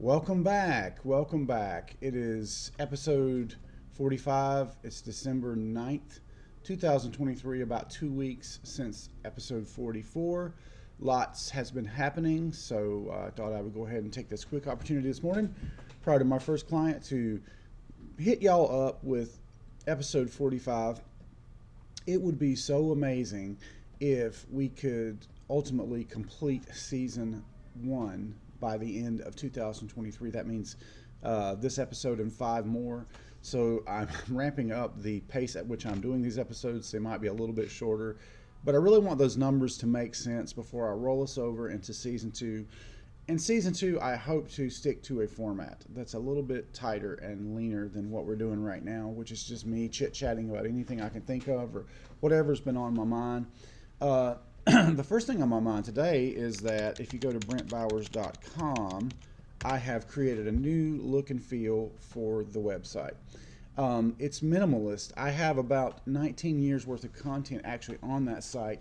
Welcome back. Welcome back. It is episode 45. It's December 9th, 2023, about 2 weeks since episode 44. Lots has been happening, so I thought I would go ahead and take this quick opportunity this morning prior to my first client to hit y'all up with episode 45. It would be so amazing if we could ultimately complete season one by the end of 2023. That means this episode and five more. So I'm ramping up the pace at which I'm doing these episodes. They might be a little bit shorter, but I really want those numbers to make sense before I roll us over into season two. In season two, I hope to stick to a format that's a little bit tighter and leaner than what we're doing right now, which is just me chit-chatting about anything I can think of or whatever's been on my mind. The first thing on my mind today is that if you go to brentbowers.com, I have created a new look and feel for the website. It's minimalist. I have about 19 years worth of content actually on that site,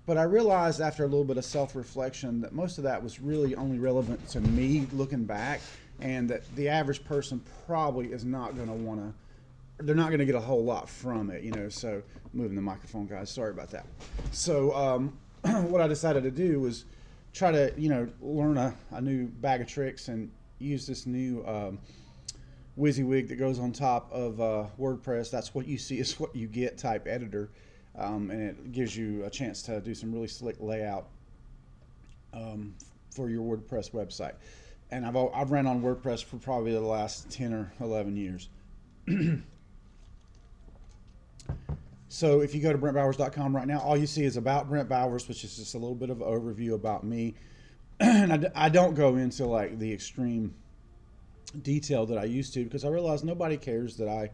but I realized after a little bit of self-reflection that most of that was really only relevant to me looking back, and that the average person probably is not going to want to, they're not going to get a whole lot from it, so moving the microphone, guys, sorry about that. So what I decided to do was try to, learn a new bag of tricks and use this new WYSIWYG that goes on top of WordPress. That's what you see is what you get type editor, and it gives you a chance to do some really slick layout for your WordPress website. And I've ran on WordPress for probably the last 10 or 11 years. So if you go to brentbowers.com right now, all you see is about Brent Bowers, which is just a little bit of an overview about me. And I don't go into like the extreme detail that I used to, because I realized nobody cares that I,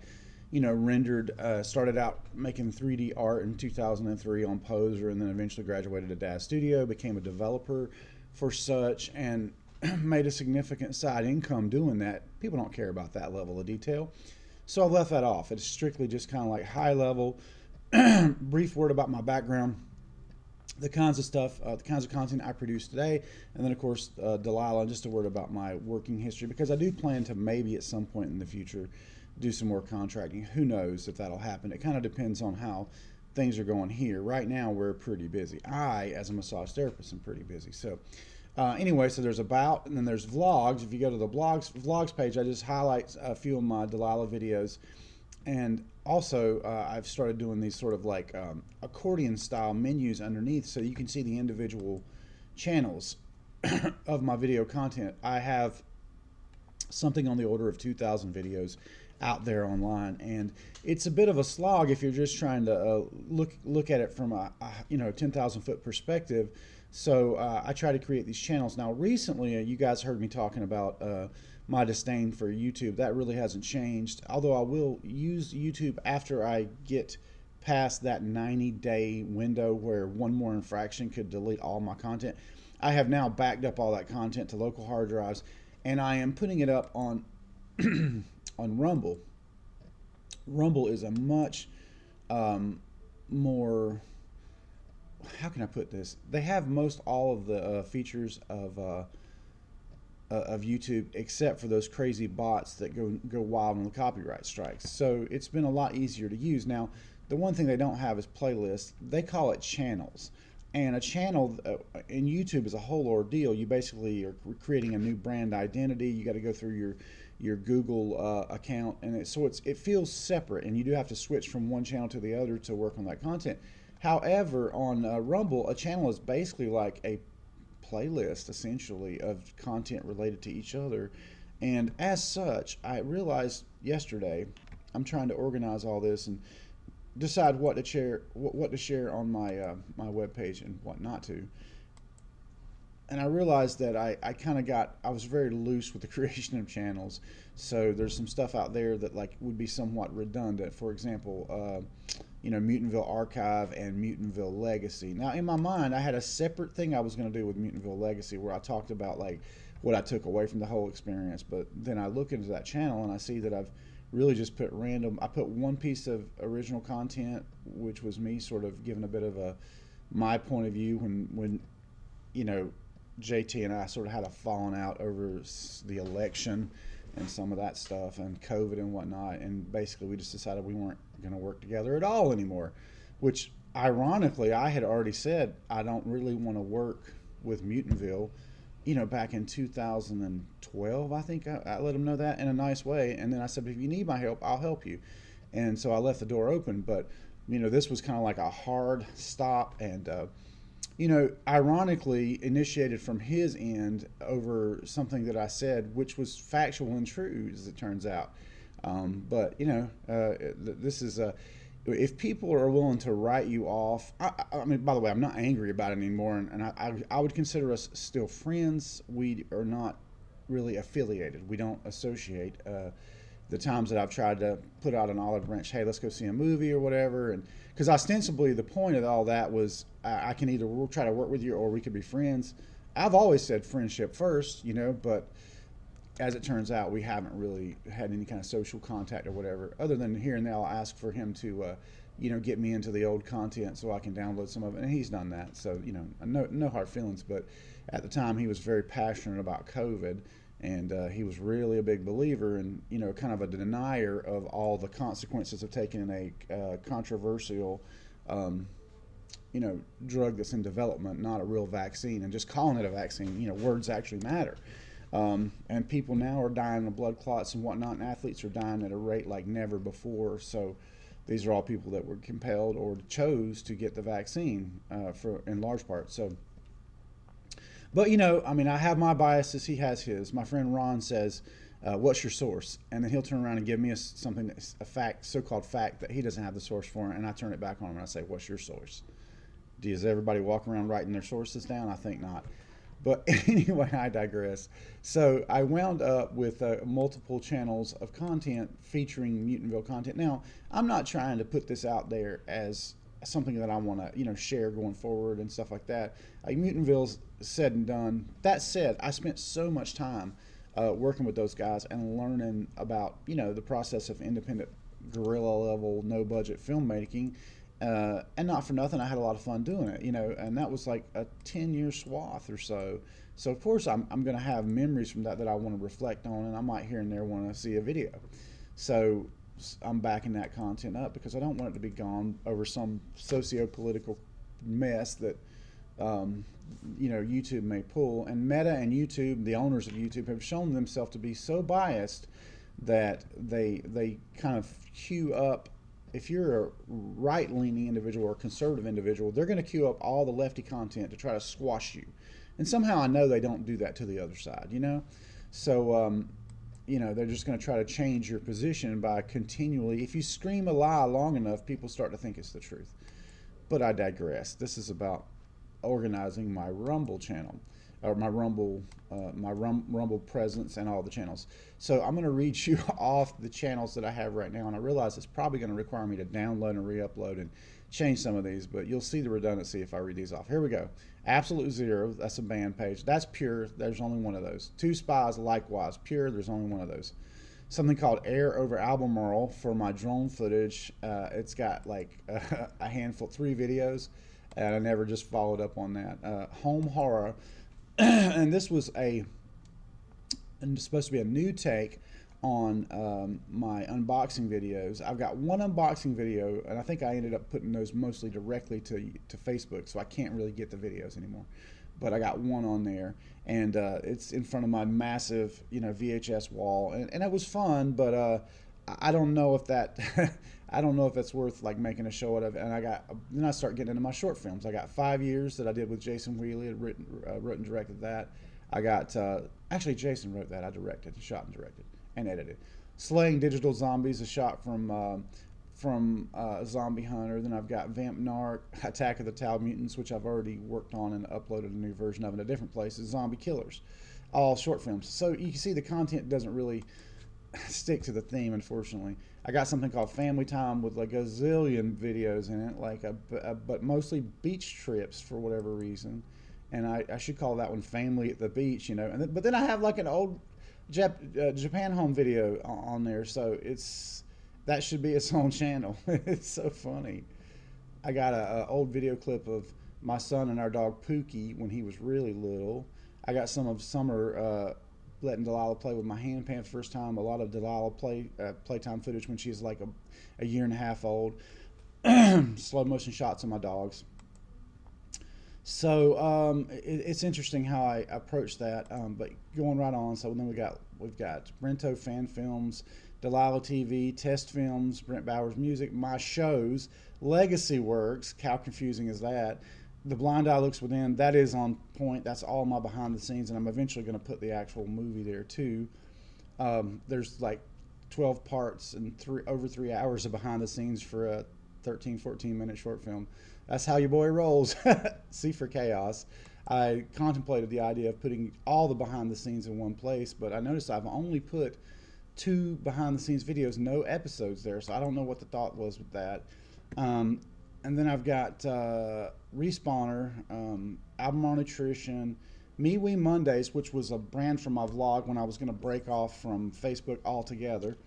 started out making 3D art in 2003 on Poser, and then eventually graduated to DAZ Studio, became a developer for such, and made a significant side income doing that. People don't care about that level of detail. So I left that off. It's strictly just kind of like high level, brief word about my background, the kinds of stuff, the kinds of content I produce today, and then of course Delilah, just a word about my working history, because I do plan to maybe at some point in the future do some more contracting. Who knows if that'll happen? It kind of depends on how things are going here. Right now we're pretty busy. I, as a massage therapist, am pretty busy. So anyway, so there's about, and then there's vlogs. If you go to the vlogs page, I just highlight a few of my Delilah videos. And also, I've started doing these sort of like accordion style menus underneath, so you can see the individual channels of my video content. I have something on the order of 2,000 videos out there online, and it's a bit of a slog if you're just trying to look at it from a 10,000 foot perspective. So I try to create these channels. Now recently, you guys heard me talking about my disdain for YouTube. That really hasn't changed, although I will use YouTube after I get past that 90-day window where one more infraction could delete all my content. I have now backed up all that content to local hard drives, and I am putting it up on on Rumble. Rumble is a much more, how can I put this? They have most all of the features of YouTube, except for those crazy bots that go wild on the copyright strikes. So it's been a lot easier to use. Now, the one thing they don't have is playlists. They call it channels. And a channel in YouTube is a whole ordeal. You basically are creating a new brand identity. You got to go through your Google account, and it feels separate, and you do have to switch from one channel to the other to work on that content. However, on Rumble, a channel is basically like a playlist, essentially, of content related to each other. And as such, I realized yesterday, I'm trying to organize all this and decide what to share on my my webpage and what not to. And I realized that I was very loose with the creation of channels. So there's some stuff out there that like would be somewhat redundant. For example, Mutantville Archive and Mutantville Legacy. Now in my mind, I had a separate thing I was going to do with Mutantville Legacy where I talked about like what I took away from the whole experience. But then I look into that channel and I see that I've really just put I put one piece of original content, which was me sort of giving a bit of my point of view when JT and I sort of had a falling out over the election and some of that stuff and COVID and whatnot. And basically, we just decided we weren't going to work together at all anymore, which ironically, I had already said I don't really want to work with Mutantville, back in 2012, I think I let him know that in a nice way. And then I said, if you need my help, I'll help you. And so I left the door open. But, this was kind of like a hard stop. And, ironically initiated from his end over something that I said, which was factual and true, as it turns out. But, this is if people are willing to write you off, I mean, by the way, I'm not angry about it anymore, and I would consider us still friends. We are not really affiliated. We don't associate. The times that I've tried to put out an olive branch, hey, let's go see a movie or whatever, and because ostensibly the point of all that was I can either try to work with you or we could be friends. I've always said friendship first, but as it turns out, we haven't really had any kind of social contact or whatever, other than here and there I'll ask for him to, get me into the old content so I can download some of it, and he's done that. So, no hard feelings. But at the time, he was very passionate about COVID, and he was really a big believer and, kind of a denier of all the consequences of taking a controversial, drug that's in development, not a real vaccine, and just calling it a vaccine. Words actually matter. And people now are dying of blood clots and whatnot, and athletes are dying at a rate like never before. So these are all people that were compelled or chose to get the vaccine in large part. So, but I have my biases. He has his. My friend Ron says, "What's your source?" And then he'll turn around and give me a fact, so-called fact that he doesn't have the source for, and I turn it back on him and I say, "What's your source?" Does everybody walk around writing their sources down? I think not. But anyway, I digress. So I wound up with multiple channels of content featuring Mutantville content. Now, I'm not trying to put this out there as something that I want to, share going forward and stuff like that. Like Mutantville's said and done. That said, I spent so much time working with those guys and learning about, the process of independent guerrilla level, no budget filmmaking. And not for nothing, I had a lot of fun doing it, and that was like a 10-year swath or so. So of course I'm going to have memories from that I want to reflect on, and I might here and there want to see a video. So I'm backing that content up because I don't want it to be gone over some socio-political mess that, YouTube may pull. And Meta and YouTube, the owners of YouTube, have shown themselves to be so biased that they kind of queue up. If you're a right-leaning individual or a conservative individual, they're going to queue up all the lefty content to try to squash you. And somehow I know they don't do that to the other side, So, they're just going to try to change your position by continually, if you scream a lie long enough, people start to think it's the truth. But I digress. This is about organizing my Rumble channel, or my Rumble presence and all the channels. So I'm going to read you off the channels that I have right now, and I realize it's probably going to require me to download and re-upload and change some of these, but you'll see the redundancy if I read these off. Here we go. Absolute Zero, that's a band page. That's Pure, there's only one of those. Two Spies, likewise. Pure, there's only one of those. Something called Air Over Albemarle for my drone footage. It's got like a handful, 3 videos, and I never just followed up on that. Home Horror. And this was supposed to be a new take on my unboxing videos. I've got one unboxing video, and I think I ended up putting those mostly directly to Facebook, so I can't really get the videos anymore. But I got one on there, and it's in front of my massive, VHS wall, and it was fun. But I don't know if that, I don't know if it's worth like making a show out of it. And then I start getting into my short films. I got 5 years that I did with Jason Wheely, wrote and directed that. I got, actually Jason wrote that. I directed, shot and directed, and edited. Slaying Digital Zombies, a shot from Zombie Hunter. Then I've got Vamp Narc, Attack of the Tau Mutants, which I've already worked on and uploaded a new version of in a different places. Zombie Killers, all short films. So you can see the content doesn't really stick to the theme, unfortunately. I got something called Family Time with like a zillion videos in it, but mostly beach trips for whatever reason. And I should call that one Family at the Beach, but then I have like an old Japan home video on there, so that should be its own channel. It's so funny. I got a old video clip of my son and our dog Pookie when he was really little. I got some of Summer letting Delilah play with my hand pan first time. A lot of Delilah playtime footage when she's like a year and a half old. Slow motion shots of my dogs. So it's interesting how I approach that. But going right on, so then we've got Brento fan films, Delilah TV, test films, Brent Bowers music, my shows, Legacy Works. How confusing is that? The Blind Eye Looks Within, that is on point. That's all my behind the scenes, and I'm eventually going to put the actual movie there too. There's like 12 parts and over 3 hours of behind the scenes for a 13, 14-minute short film. That's how your boy rolls. C for Chaos. I contemplated the idea of putting all the behind the scenes in one place, but I noticed I've only put 2 behind the scenes videos, no episodes there, so I don't know what the thought was with that. And then I've got Respawner, Albemarle Nutrition, MeWe Mondays, which was a brand for my vlog when I was going to break off from Facebook altogether.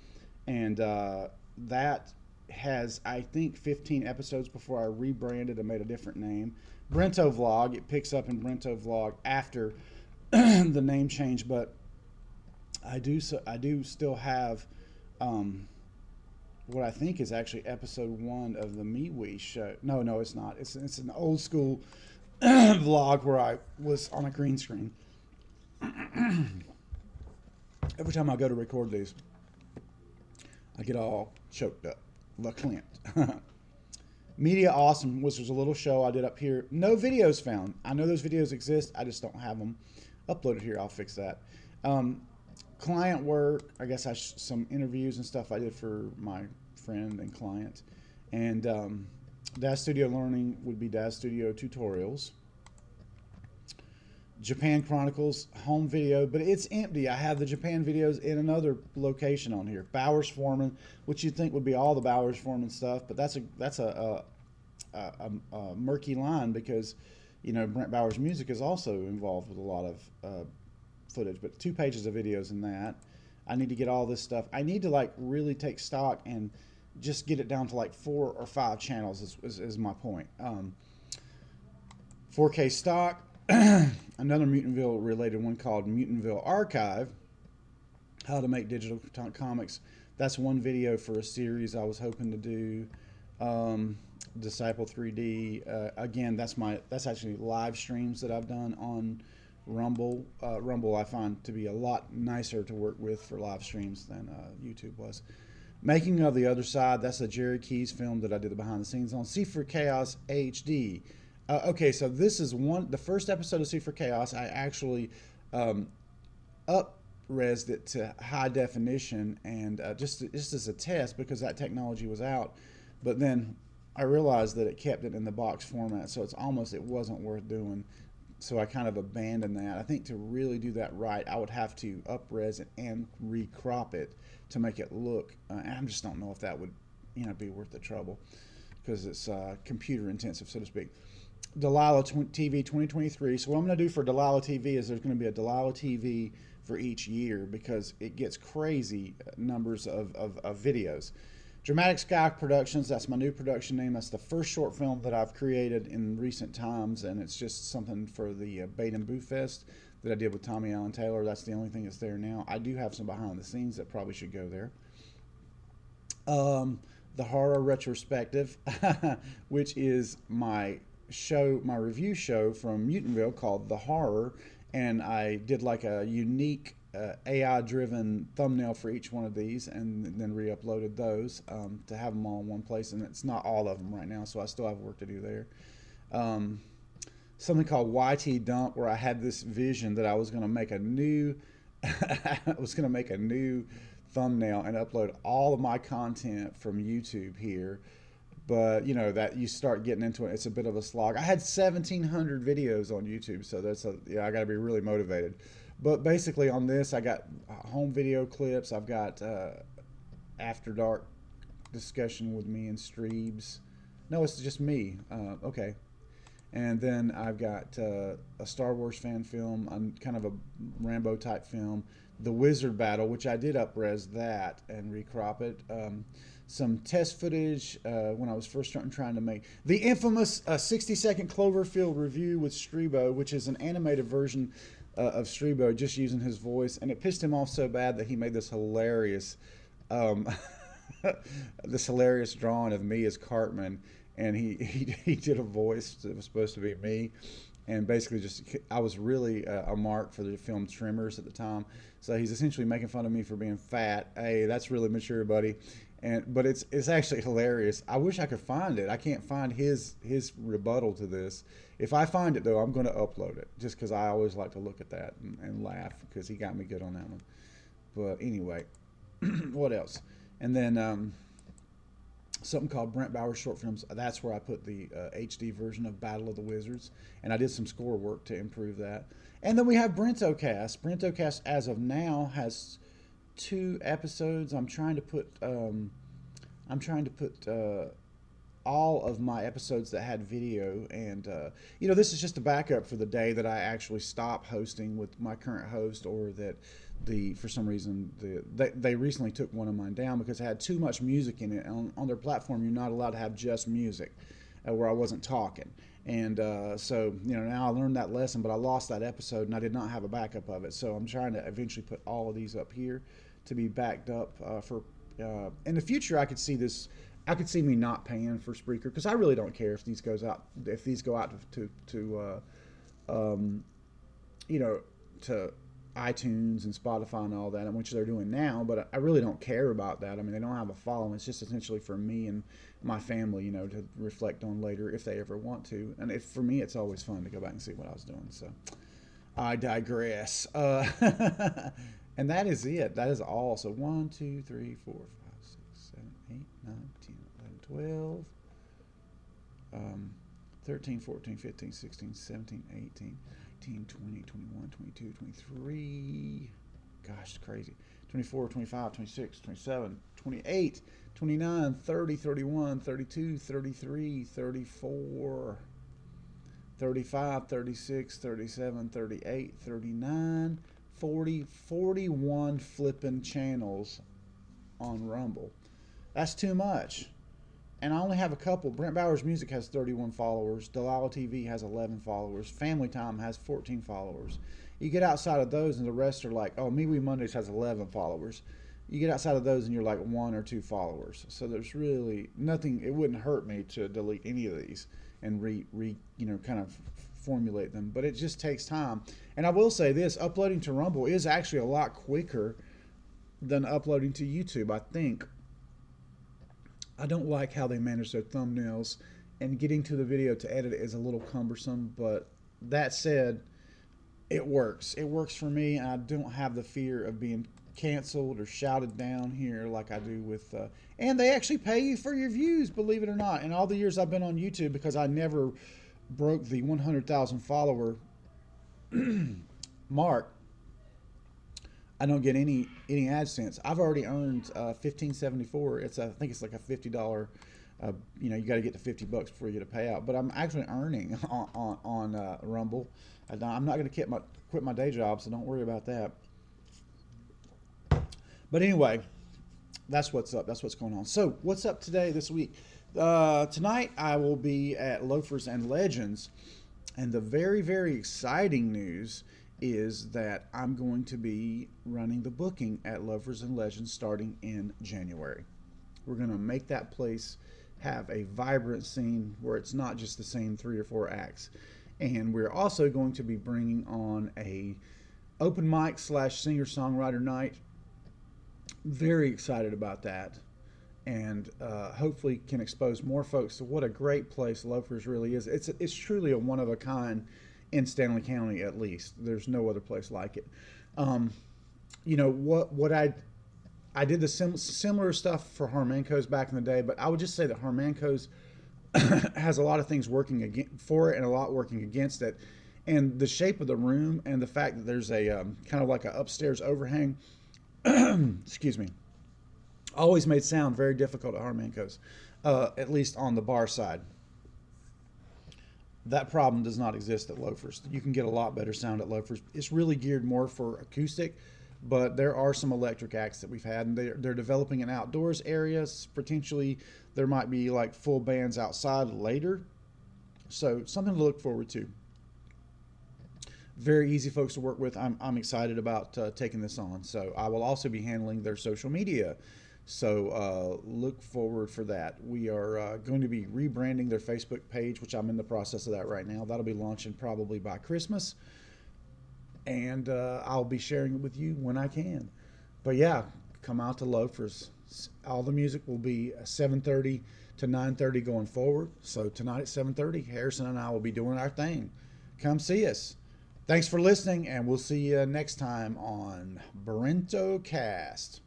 And that has, I think, 15 episodes before I rebranded and made a different name. Brento Vlog, it picks up in Brento Vlog after the name change, but I do still have what I think is actually episode 1 of the MeWe show. No, it's not. It's an old school vlog where I was on a green screen. Every time I go to record these, I get all choked up. Verklempt. Media Awesome, which was a little show I did up here. No videos found. I know those videos exist. I just don't have them uploaded here. I'll fix that. Client work. I guess some interviews and stuff I did for my friend and client. And Daz Studio Learning would be Daz Studio Tutorials. Japan Chronicles home video, but it's empty. I have the Japan videos in another location on here. Bowers Foreman, which you'd think would be all the Bowers Foreman stuff, but that's a murky line because, you know, Brent Bowers music is also involved with a lot of footage. But 2 pages of videos in that. I need to get all this stuff. I need to like really take stock and just get it down to like 4 or 5 channels is my point. 4K stock. Another Mutantville related one called Mutantville Archive, how to make digital comics. That's one video for a series I was hoping to do. Disciple 3D, again, that's actually live streams that I've done on Rumble. Rumble I find to be a lot nicer to work with for live streams than YouTube was. Making of the Other Side, that's a Jerry Keys film that I did the behind the scenes on. C for Chaos HD. Okay, so this is the first episode of C for Chaos. I actually up-resed it to high definition and just as a test because that technology was out. But then I realized that it kept it in the box format, so it wasn't worth doing. So I kind of abandoned that. I think to really do that right, I would have to up-res it and recrop it to make it look. And I just don't know if that would, be worth the trouble because it's computer intensive, so to speak. Delilah TV 2023. So what I'm going to do for Delilah TV is there's going to be a Delilah TV for each year because it gets crazy numbers of videos. Dramatic Sky Productions, that's my new production name. That's the first short film that I've created in recent times, and it's just something for the Bait and Boo Fest that I did with Tommy Allen Taylor. That's the only thing that's there now. I do have some behind the scenes that probably should go there. The Horror Retrospective, which is my review show from Mutantville called The Horror, and I did like a unique AI-driven thumbnail for each one of these and then re-uploaded those to have them all in one place, and it's not all of them right now, so I still have work to do there. Something called YT Dump, where I had this vision that I was going to make a new thumbnail and upload all of my content from YouTube here. But that you start getting into it, it's a bit of a slog. I had 1,700 videos on YouTube, so I got to be really motivated. But basically on this, I got home video clips. I've got After Dark discussion with me and Streebs. No, it's just me. Okay. And then I've got a Star Wars fan film, kind of a Rambo type film. The Wizard Battle, which I did up-res that and recrop it. Some test footage when I was first trying to make the infamous 60-second Cloverfield review with Strebo, which is an animated version of Strebo just using his voice, and it pissed him off so bad that he made this hilarious, um, this hilarious drawing of me as Cartman, and he did a voice that was supposed to be me, and basically just I was really a mark for the film Tremors at the time, so he's essentially making fun of me for being fat. Hey, that's really mature, buddy. But it's actually hilarious. I wish I could find it. I can't find his rebuttal to this. If I find it though, I'm going to upload it just because I always like to look at that and laugh because he got me good on that one. But anyway, what else? And then something called Brent Bowers Short Films. That's where I put the HD version of Battle of the Wizards, and I did some score work to improve that. And then we have BrentoCast. BrentoCast, as of now, has 2 episodes. I'm trying to put all of my episodes that had video, and this is just a backup for the day that I actually stop hosting with my current host, or that for some reason they recently took one of mine down because it had too much music in it. On their platform, you're not allowed to have just music, where I wasn't talking. And so now I learned that lesson, but I lost that episode and I did not have a backup of it. So I'm trying to eventually put all of these up here to be backed up for in the future. I could see me not paying for Spreaker because I really don't care if these go out to iTunes and Spotify and all that, which they're doing now. But I really don't care about that. I mean, they don't have a following. It's just essentially for me and my family, to reflect on later if they ever want to. And for me, it's always fun to go back and see what I was doing. So I digress. And that is it. That is all. So 1, 2, 3, 4, 5, 6, 7, 8, 9, 10, 11, 12, 13, 14, 15, 16, 17, 18, 19, 20, 21, 22, 23. Gosh, it's crazy. 24, 25, 26, 27, 28, 29, 30, 31, 32, 33, 34, 35, 36, 37, 38, 39, 40, 41 flipping channels on Rumble. That's too much. And I only have a couple. Brent Bowers Music has 31 followers. Delilah TV has 11 followers. Family Time has 14 followers. You get outside of those and the rest are like, MeWe Mondays has 11 followers. You get outside of those and you're like 1 or 2 followers. So there's really nothing. It wouldn't hurt me to delete any of these and kind of formulate them. But it just takes time. And I will say this, uploading to Rumble is actually a lot quicker than uploading to YouTube, I think. I don't like how they manage their thumbnails, and getting to the video to edit it is a little cumbersome, but that said, it works. It works for me, and I don't have the fear of being canceled or shouted down here like I do with and they actually pay you for your views, believe it or not. In all the years I've been on YouTube, because I never broke the 100,000 follower mark, I don't get any AdSense. I've already earned $15.74. I think it's like a $50. You got to get to $50 before you get a payout. But I'm actually earning on Rumble. I'm not going to quit my day job, so don't worry about that. But anyway, that's what's up. That's what's going on. So what's up this week? Tonight I will be at Loafers and Legends, and the very, very exciting news is that I'm going to be running the booking at Loafers and Legends starting in January. We're going to make that place have a vibrant scene where it's not just the same 3 or 4 acts. And we're also going to be bringing on a open mic / singer-songwriter night. Very excited about that. And hopefully can expose more folks to what a great place Loafers really is. It's truly a one-of-a-kind in Stanley County, at least. There's no other place like it. What I did the similar stuff for Harmanco's back in the day, but I would just say that Harmanco's has a lot of things working for it and a lot working against it. And the shape of the room and the fact that there's a kind of like an upstairs overhang, excuse me, always made sound very difficult at Harmanco's, at least on the bar side. That problem does not exist at Loafers. You can get a lot better sound at Loafers. It's really geared more for acoustic, but there are some electric acts that we've had, and they're developing an outdoors area. Potentially, there might be like full bands outside later. So something to look forward to. very easy folks to work with. I'm excited about taking this on. So I will also be handling their social media. So look forward for that. We are going to be rebranding their Facebook page, which I'm in the process of that right now. That'll be launching probably by Christmas, and I'll be sharing it with you when I can. But yeah, come out to Loafers. All the music will be 7:30 to 9:30 going forward. So tonight at 7:30, Harrison and I will be doing our thing. Come see us. Thanks for listening, and we'll see you next time on Barento Cast.